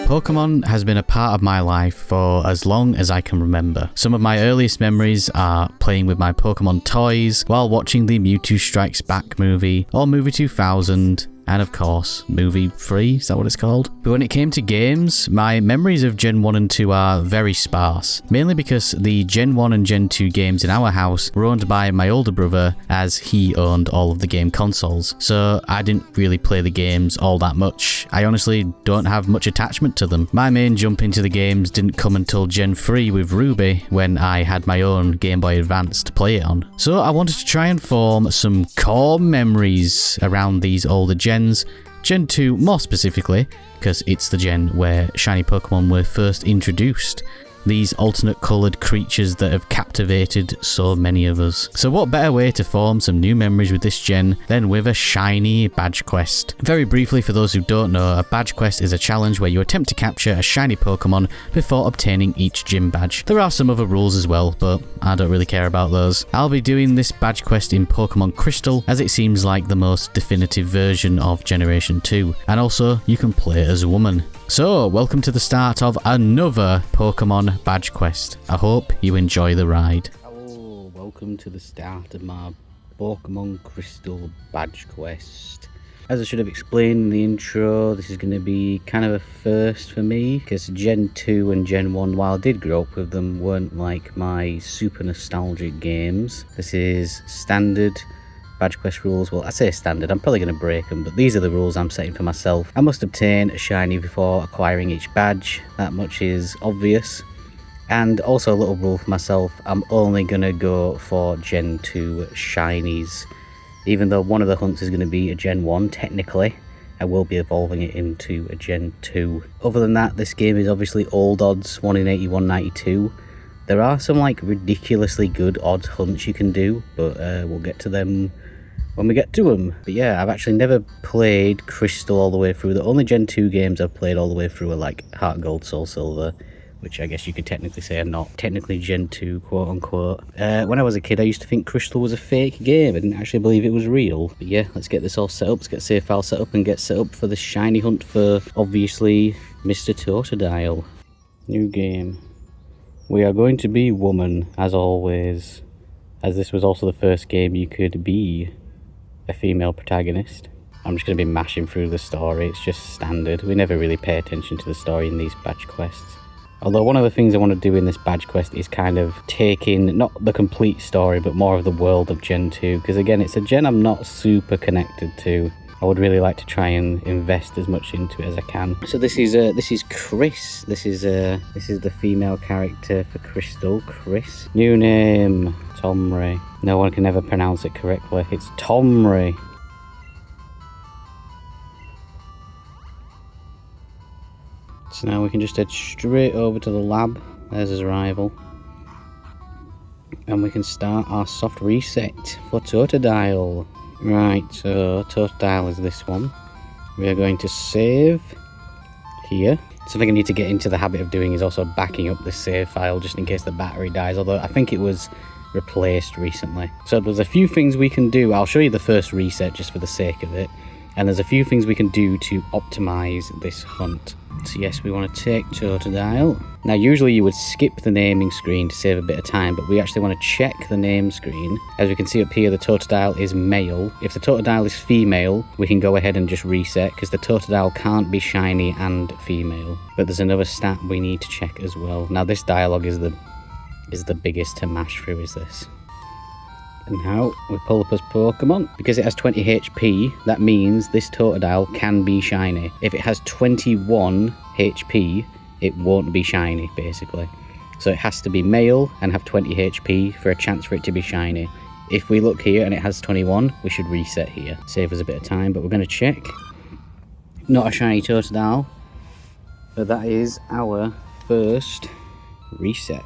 Pokemon has been a part of my life for as long as I can remember. Some of my earliest memories are playing with my Pokemon toys while watching the Mewtwo Strikes Back movie or Movie 2000. And of course, Movie 3, is that what it's called? But when it came to games, my memories of Gen 1 and 2 are very sparse. Mainly because the Gen 1 and Gen 2 games in our house were owned by my older brother, as he owned all of the game consoles. So I didn't really play the games all that much. I honestly don't have much attachment to them. My main jump into the games didn't come until Gen 3 with Ruby, when I had my own Game Boy Advance to play it on. So I wanted to try and form some core memories around these older gens. Gen 2 more specifically, because it's the gen where shiny Pokemon were first introduced. These alternate coloured creatures that have captivated so many of us. So what better way to form some new memories with this gen than with a shiny badge quest? Very briefly, for those who don't know, a badge quest is a challenge where you attempt to capture a shiny Pokemon before obtaining each gym badge. There are some other rules as well, but I don't really care about those. I'll be doing this badge quest in Pokemon Crystal, as it seems like the most definitive version of Generation 2, and also you can play as a woman. So, welcome to the start of another Pokemon badge quest. I hope you enjoy the ride. Hello, welcome to the start of my Pokemon Crystal badge quest. As I should have explained in the intro, this is going to be kind of a first for me, because Gen 2 and Gen 1, while I did grow up with them, weren't like my super nostalgic games. This is standard badge quest rules. Well, I say standard, I'm probably going to break them, but these are the rules I'm setting for myself. I must obtain a shiny before acquiring each badge, that much is obvious. And also a little rule for myself, I'm only going to go for Gen 2 shinies. Even though one of the hunts is going to be a Gen 1, technically, I will be evolving it into a Gen 2. Other than that, this game is obviously old odds, 1 in 81, 92. There are some like ridiculously good odds hunts you can do, but we'll get to them when we get to them. But yeah, I've actually never played Crystal all the way through. The only Gen 2 games I've played all the way through are like Heart Gold, Soul Silver, which I guess you could technically say are not technically Gen 2, quote unquote. When I was a kid, I used to think Crystal was a fake game. I didn't actually believe it was real. But yeah, let's get this all set up. Let's get save file set up and get set up for the shiny hunt for, obviously, Mr. Totodile. New game. We are going to be woman, as always, as this was also the first game you could be a female protagonist. I'm just going to be mashing through the story, it's just standard. We never really pay attention to the story in these badge quests. Although one of the things I want to do in this badge quest is kind of taking, not the complete story, but more of the world of Gen 2, because again, it's a gen I'm not super connected to. I would really like to try and invest as much into it as I can. So this is Chris. This is the female character for Crystal, Chris. New name, Tomerey. No one can ever pronounce it correctly. It's Tomerey. So now we can just head straight over to the lab. There's his rival. And we can start our soft reset for Totodile. Right, so Totodile is this one. We are going to save here. Something I need to get into the habit of doing is also backing up the save file just in case the battery dies, although I think it was replaced recently. So there's a few things we can do. I'll show you the first reset just for the sake of it. And there's a few things we can do to optimize this hunt. So yes, we want to take Totodile. Now usually you would skip the naming screen to save a bit of time, but we actually want to check the name screen. As we can see up here, the Totodile is male. If the Totodile is female, we can go ahead and just reset, because the Totodile can't be shiny and female. But there's another stat we need to check as well. Now this dialogue is the biggest to mash through, is this. And now we pull up as Pokemon. Because it has 20 HP, that means this Totodile can be shiny. If it has 21 HP, it won't be shiny, basically. So it has to be male and have 20 HP for a chance for it to be shiny. If we look here and it has 21, we should reset here. Save us a bit of time, but we're going to check. Not a shiny Totodile, but that is our first reset.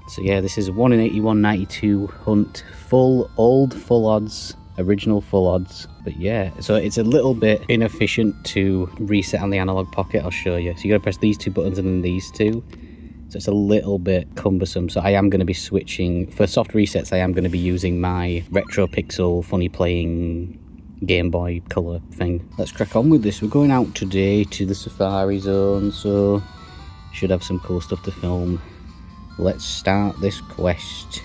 So yeah, this is 1 in 81, 92 hunt, full odds, original full odds. But yeah, so it's a little bit inefficient to reset on the analog pocket, I'll show you. So you gotta press these two buttons and then these two. So it's a little bit cumbersome. So I am going to be switching, for soft resets, I am going to be using my Retro Pixel Funny Playing Game Boy Color thing. Let's crack on with this. We're going out today to the Safari Zone, so should have some cool stuff to film. Let's start this quest.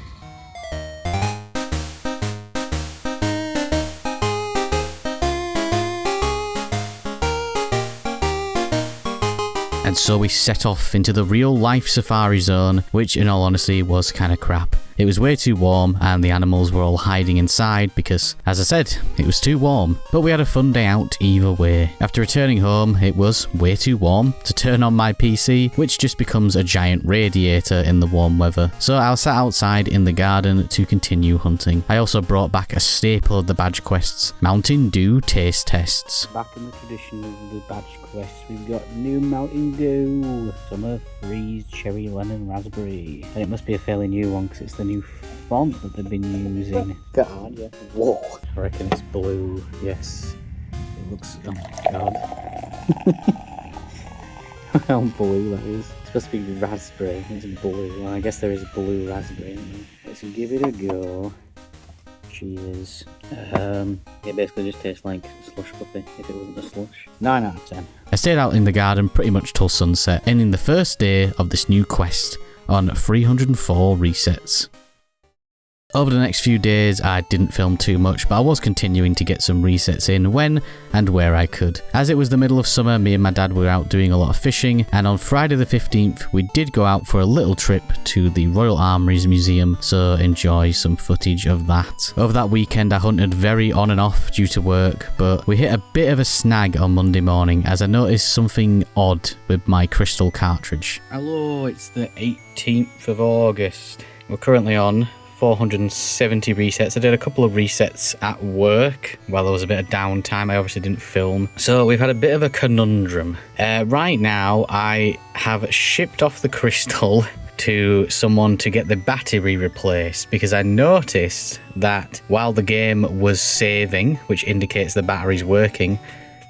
And so we set off into the real life Safari Zone, which in all honesty was kinda crap. It was way too warm and the animals were all hiding inside because, as I said, it was too warm. But we had a fun day out either way. After returning home, it was way too warm to turn on my PC, which just becomes a giant radiator in the warm weather. So I sat outside in the garden to continue hunting. I also brought back a staple of the badge quests, Mountain Dew taste tests. Back in the tradition of the badge quests, we've got new Mountain Dew, Summer Freeze, Cherry, Lemon, Raspberry. And it must be a fairly new one because it's the new font that they've been using. Got on, yeah. Whoa. I reckon it's blue. Yes. It looks. Oh my god. How blue that is. It's supposed to be raspberry. It's blue. Well, I guess there is a blue raspberry. Let's give it a go. Cheers. It basically just tastes like slush puppy if it wasn't a slush. 9 out of 10. I stayed out in the garden pretty much till sunset, ending the first day of this new quest on 304 resets. Over the next few days I didn't film too much, but I was continuing to get some resets in when and where I could. As it was the middle of summer, me and my dad were out doing a lot of fishing, and on Friday the 15th we did go out for a little trip to the Royal Armouries Museum, so enjoy some footage of that. Over that weekend I hunted very on and off due to work, but we hit a bit of a snag on Monday morning as I noticed something odd with my crystal cartridge. Hello, it's the 18th of August. We're currently on 470 resets. I did a couple of resets at work while there was a bit of downtime. I obviously didn't film. So we've had a bit of a conundrum. Right now I have shipped off the crystal to someone to get the battery replaced because I noticed that while the game was saving, which indicates the battery's working,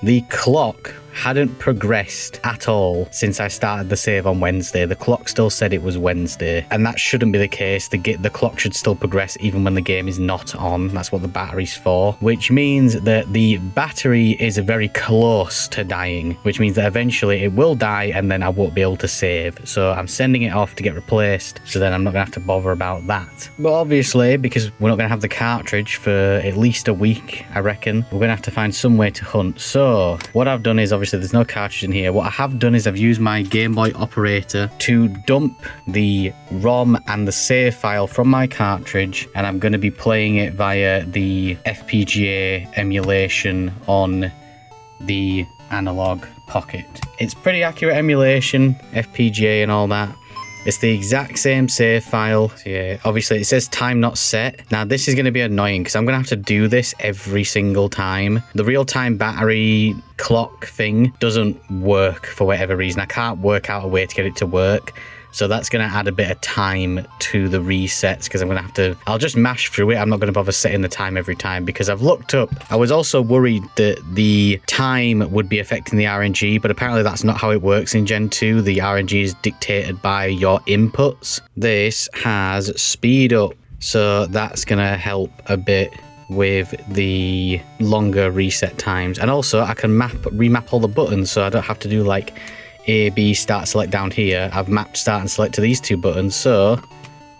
the clock hadn't progressed at all since I started the save on Wednesday. The clock still said it was Wednesday, and that shouldn't be the case. The clock should still progress even when the game is not on. That's what the battery's for, which means that the battery is very close to dying, which means that eventually it will die and then I won't be able to save. So I'm sending it off to get replaced, so then I'm not gonna have to bother about that. But obviously, because we're not gonna have the cartridge for at least a week, I reckon, we're gonna have to find some way to hunt. So what I've done is, obviously there's no cartridge in here. What I have done is I've used my Game Boy operator to dump the ROM and the save file from my cartridge, and I'm going to be playing it via the FPGA emulation on the analog pocket. It's pretty accurate emulation, FPGA and all that. It's the exact same save file. So yeah, obviously it says time not set. Now this is going to be annoying because I'm going to have to do this every single time. The real-time battery clock thing doesn't work for whatever reason. I can't work out a way to get it to work. So that's going to add a bit of time to the resets because I'm going to have to... I'll just mash through it. I'm not going to bother setting the time every time because I've looked up. I was also worried that the time would be affecting the RNG, but apparently that's not how it works in Gen 2. The RNG is dictated by your inputs. This has speed up, so that's going to help a bit with the longer reset times. And also I can remap all the buttons, so I don't have to do like A, B, start, select down here. I've mapped start and select to these two buttons, so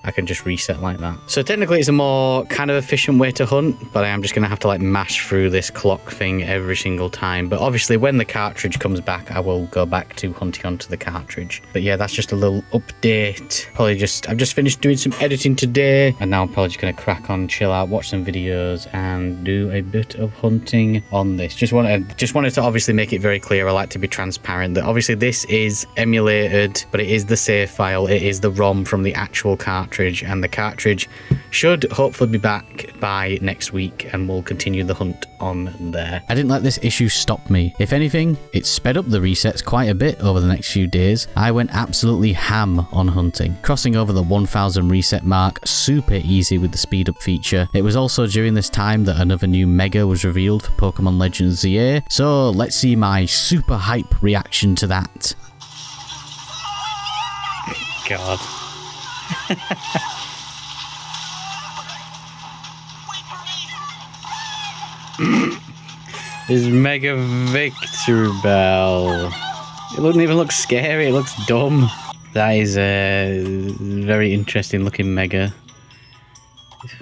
I can just reset like that. So technically it's a more kind of efficient way to hunt, but I am just going to have to like mash through this clock thing every single time. But obviously when the cartridge comes back, I will go back to hunting onto the cartridge. But yeah, that's just a little update. I've just finished doing some editing today, and now I'm probably just going to crack on, chill out, watch some videos, and do a bit of hunting on this. Just wanted to obviously make it very clear. I like to be transparent that obviously this is emulated, but it is the save file. It is the ROM from the actual cartridge. And the cartridge should hopefully be back by next week, and we'll continue the hunt on there. I didn't let this issue stop me. If anything, it sped up the resets quite a bit over the next few days. I went absolutely ham on hunting, crossing over the 1000 reset mark super easy with the speed up feature. It was also during this time that another new mega was revealed for Pokemon Legends ZA, so let's see my super hype reaction to that. God. His Mega Victreebel. It doesn't even look scary, it looks dumb. That is a very interesting looking Mega.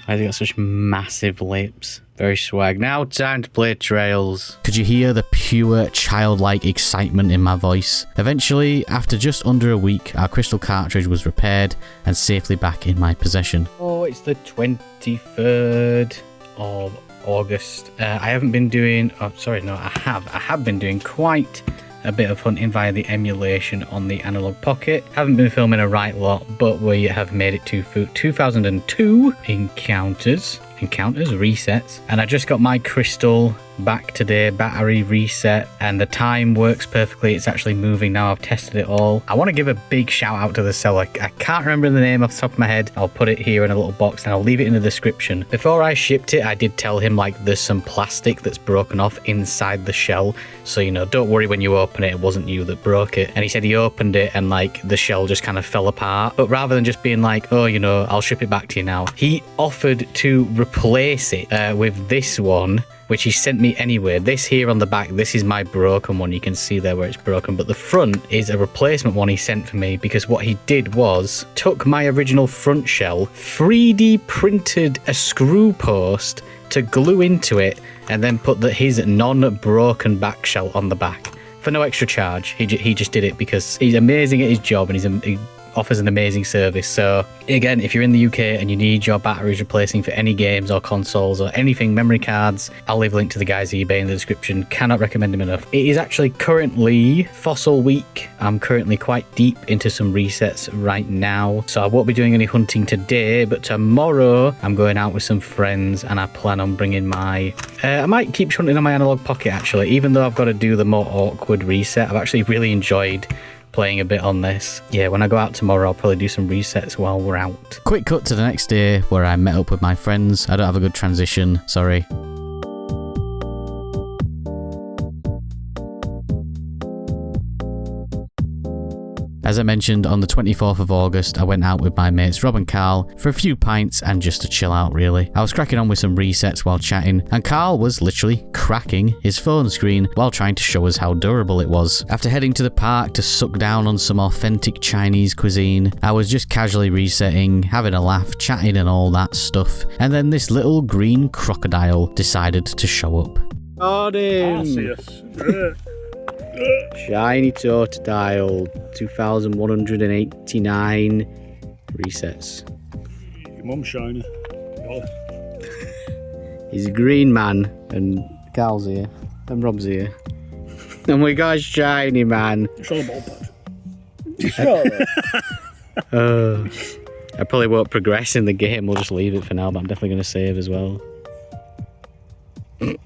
Why has he got such massive lips? Very swag. Now time to play Trails. Could you hear the pure childlike excitement in my voice? Eventually, after just under a week, our crystal cartridge was repaired and safely back in my possession. Oh, it's the 23rd of August. I haven't been doing... Oh, sorry, no, I have. I have been doing quite a bit of hunting via the emulation on the Analog Pocket. Haven't been filming a right lot, but we have made it to 2002 encounters, resets, and I just got my crystal back today, battery reset, and the time works perfectly. It's actually moving now. I've tested it all. I want to give a big shout out to the seller. I can't remember the name off the top of my head. I'll put it here in a little box and I'll leave it in the description. Before I shipped it, I did tell him like there's some plastic that's broken off inside the shell, so you know, don't worry when you open it, it wasn't you that broke it. And he said he opened it and like the shell just kind of fell apart, but rather than just being like, oh, you know, I'll ship it back to you now, he offered to replace it with this one, which he sent me anyway. This here on the back, this is my broken one. You can see there where it's broken, but the front is a replacement one he sent for me, because what he did was took my original front shell, 3D printed a screw post to glue into it, and then put his non-broken back shell on the back for no extra charge. He just did it because he's amazing at his job and he offers an amazing service. So again, if you're in the UK and you need your batteries replacing for any games or consoles or anything, memory cards, I'll leave a link to the guy's eBay in the description. Cannot recommend him enough. It is actually currently Fossil Week. I'm currently quite deep into some resets right now, so I won't be doing any hunting today, but tomorrow I'm going out with some friends and I plan on bringing my I might keep hunting on my Analog Pocket actually, even though I've got to do the more awkward reset. I've actually really enjoyed playing a bit on this. Yeah, when I go out tomorrow, I'll probably do some resets while we're out. Quick cut to the next day where I met up with my friends. I don't have a good transition, sorry. As I mentioned, on the 24th of August, I went out with my mates Rob and Carl for a few pints and just to chill out really. I was cracking on with some resets while chatting, and Carl was literally cracking his phone screen while trying to show us how durable it was. After heading to the park to suck down on some authentic Chinese cuisine, I was just casually resetting, having a laugh, chatting and all that stuff, and then this little green crocodile decided to show up. Got him! I see us. Shiny Totodile, 2189 resets. Your mum's shiny. Oh. He's a green man, and Carl's here, and Rob's here. And we got a shiny man. Show the ball patch. I probably won't progress in the game, we'll just leave it for now, but I'm definitely going to save as well. You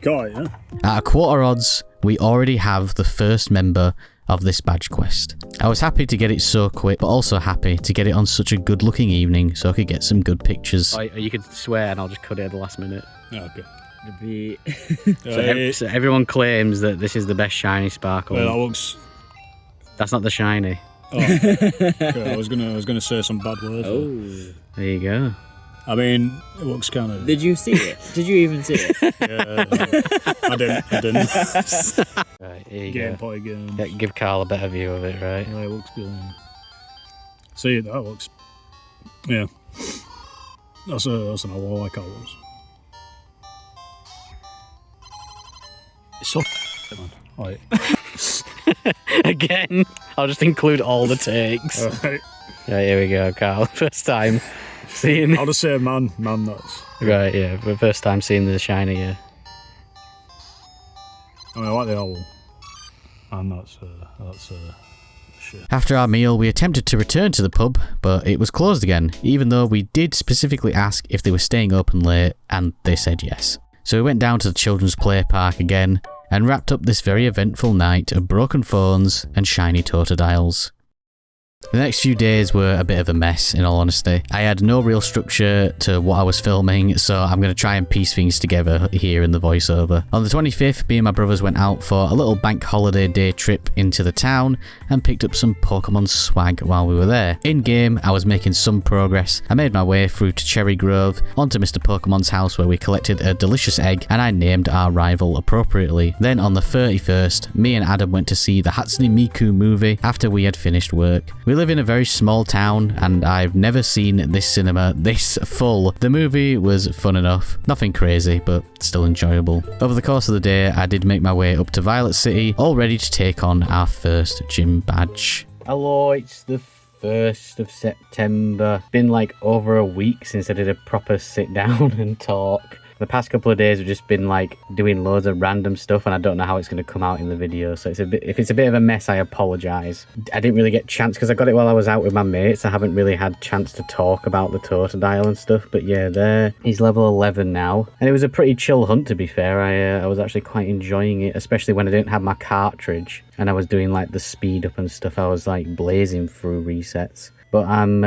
got it, yeah? At a quarter odds, we already have the first member of this badge quest. I was happy to get it so quick, but also happy to get it on such a good looking evening so I could get some good pictures. You could swear and I'll just cut it at the last minute. Yeah, okay. So everyone claims that this is the best shiny sparkle. Yeah, that looks... That's not the shiny. Oh, okay. I was gonna say some bad words. Oh, there you go. I mean, it looks kind of... Did you see it? Did you even see it? Yeah, I didn't. Right, here you Game go. Party games. Yeah, give Carl a better view of it, right? Yeah, it looks good. See, that looks... Yeah. That's an I like how it looks. It's so man. Right. Again, I'll just include all the takes. Right. Right, here we go, Carl. First time seeing... I'll just say man, that's... Right, yeah, for the first time seeing the shiny, yeah. I mean, I like the owl. And that's shit. After our meal, we attempted to return to the pub, but it was closed again, even though we did specifically ask if they were staying open late, and they said yes. So we went down to the children's play park again, and wrapped up this very eventful night of broken phones and shiny Totodiles. The next few days were a bit of a mess, in all honesty. I had no real structure to what I was filming, so I'm going to try and piece things together here in the voiceover. On the 25th, me and my brothers went out for a little bank holiday day trip into the town and picked up some Pokemon swag while we were there. In-game, I was making some progress. I made my way through to Cherry Grove, onto Mr. Pokemon's house where we collected a delicious egg, and I named our rival appropriately. Then on the 31st, me and Adam went to see the Hatsune Miku movie after we had finished work. We live in a very small town, and I've never seen this cinema this full. The movie was fun enough. Nothing crazy, but still enjoyable. Over the course of the day, I did make my way up to Violet City, all ready to take on our first gym badge. Hello, it's the 1st of September. Been like over a week since I did a proper sit down and talk. The past couple of days have just been like doing loads of random stuff, and I don't know how it's going to come out in the video, so if it's a bit of a mess, I apologise. I didn't really get a chance because I got it while I was out with my mates. I haven't really had chance to talk about the Totodile and stuff, but yeah, there he's level 11 now, and it was a pretty chill hunt, to be fair. I was actually quite enjoying it, especially when I didn't have my cartridge and I was doing like the speed up and stuff. I was like blazing through resets, but I'm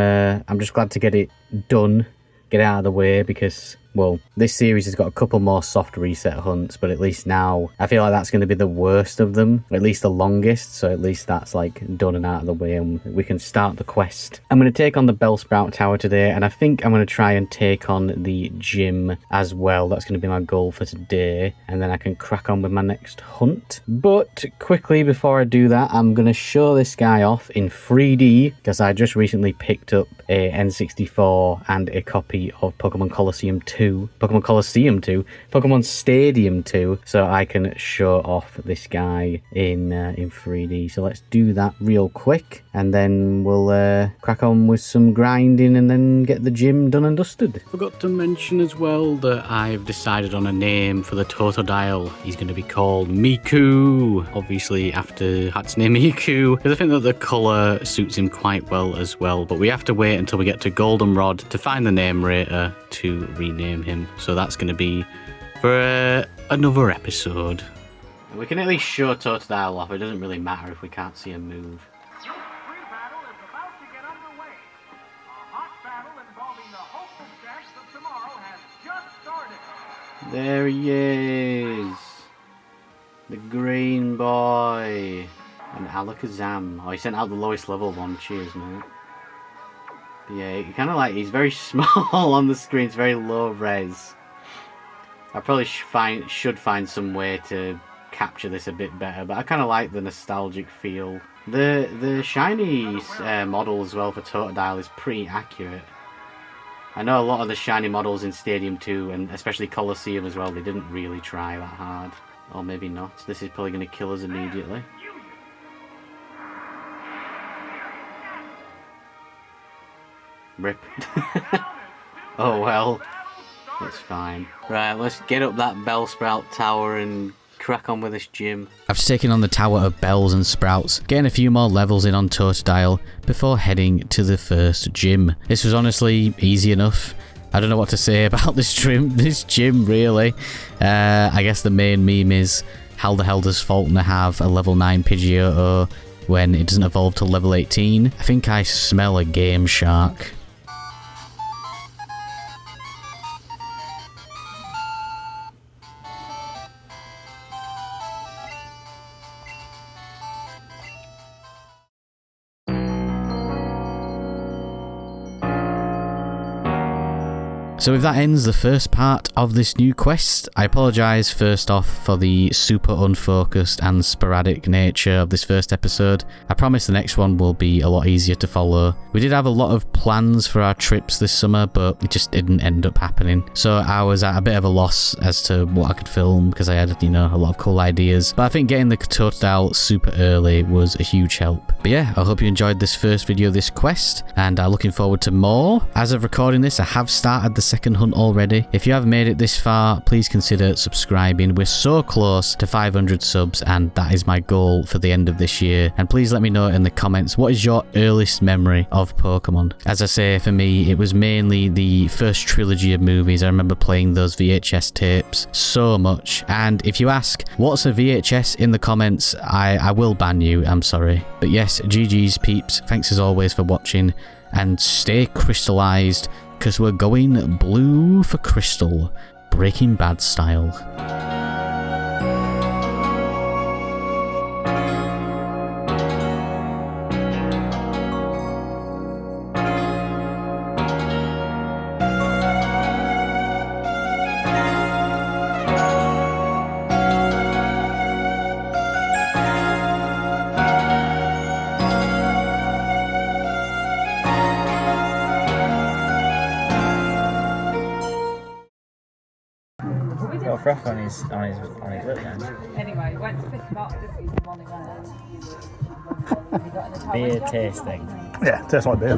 just glad to get it done, get it out of the way, because well, this series has got a couple more soft reset hunts, but at least now I feel like that's going to be the worst of them, or at least the longest, so at least that's like done and out of the way and we can start the quest. I'm going to take on the Bellsprout Tower today, and I think I'm going to try and take on the gym as well. That's going to be my goal for today, and then I can crack on with my next hunt. But quickly before I do that, I'm going to show this guy off in 3D, because I just recently picked up a N64 and a copy of Pokemon Colosseum 2. Pokemon Stadium 2, so I can show off this guy in 3D. So let's do that real quick, and then we'll crack on with some grinding and then get the gym done and dusted. Forgot to mention as well that I've decided on a name for the Totodile. He's going to be called Miku, obviously after Hatsune Miku, because I think that the colour suits him quite well as well, but we have to wait until we get to Goldenrod to find the name rater to rename him, so that's going to be for another episode. We can at least show Totodile off. It doesn't really matter if we can't see him move. Your free battle is about to get underway. A hot battle involving the hopeful chance of tomorrow has just started. There he is, the green boy, and Alakazam. Oh, he sent out the lowest level one. Cheers, mate. Yeah, kind of like, he's very small on the screen. It's very low res. I probably should find some way to capture this a bit better, but I kind of like the nostalgic feel. The shiny model as well for Totodile is pretty accurate. I know a lot of the shiny models in Stadium 2, and especially Colosseum as well, they didn't really try that hard. Or maybe not. This is probably going to kill us immediately. Rip. Oh well, it's fine. Right, let's get up that Bellsprout Tower and crack on with this gym. I've taken on the Tower of Bells and Sprouts, getting a few more levels in on Totodile before heading to the first gym. This was honestly easy enough. I don't know what to say about this gym really. I guess the main meme is, how the hell does Faulkner have a level 9 Pidgeotto when it doesn't evolve till level 18? I think I smell a Game Shark. So if that ends the first part of this new quest, I apologise first off for the super unfocused and sporadic nature of this first episode. I promise the next one will be a lot easier to follow. We did have a lot of plans for our trips this summer, but it just didn't end up happening. So I was at a bit of a loss as to what I could film, because I had, you know, a lot of cool ideas. But I think getting the Totodile super early was a huge help. But yeah, I hope you enjoyed this first video of this quest, and I'm looking forward to more. As of recording this, I have started the second hunt already. If you have made it this far, please consider subscribing. We're so close to 500 subs, and that is my goal for the end of this year. And please let me know in the comments, what is your earliest memory of Pokemon? As I say, for me, it was mainly the first trilogy of movies. I remember playing those VHS tapes so much. And if you ask, what's a VHS in the comments, I will ban you, I'm sorry. But yes, GG's peeps, thanks as always for watching, and stay crystallized, because we're going blue for crystal, Breaking Bad style. Got a froth on his lip then. Anyway, went to pick him up this morning on it. Beer tasting. Yeah, tastes like beer.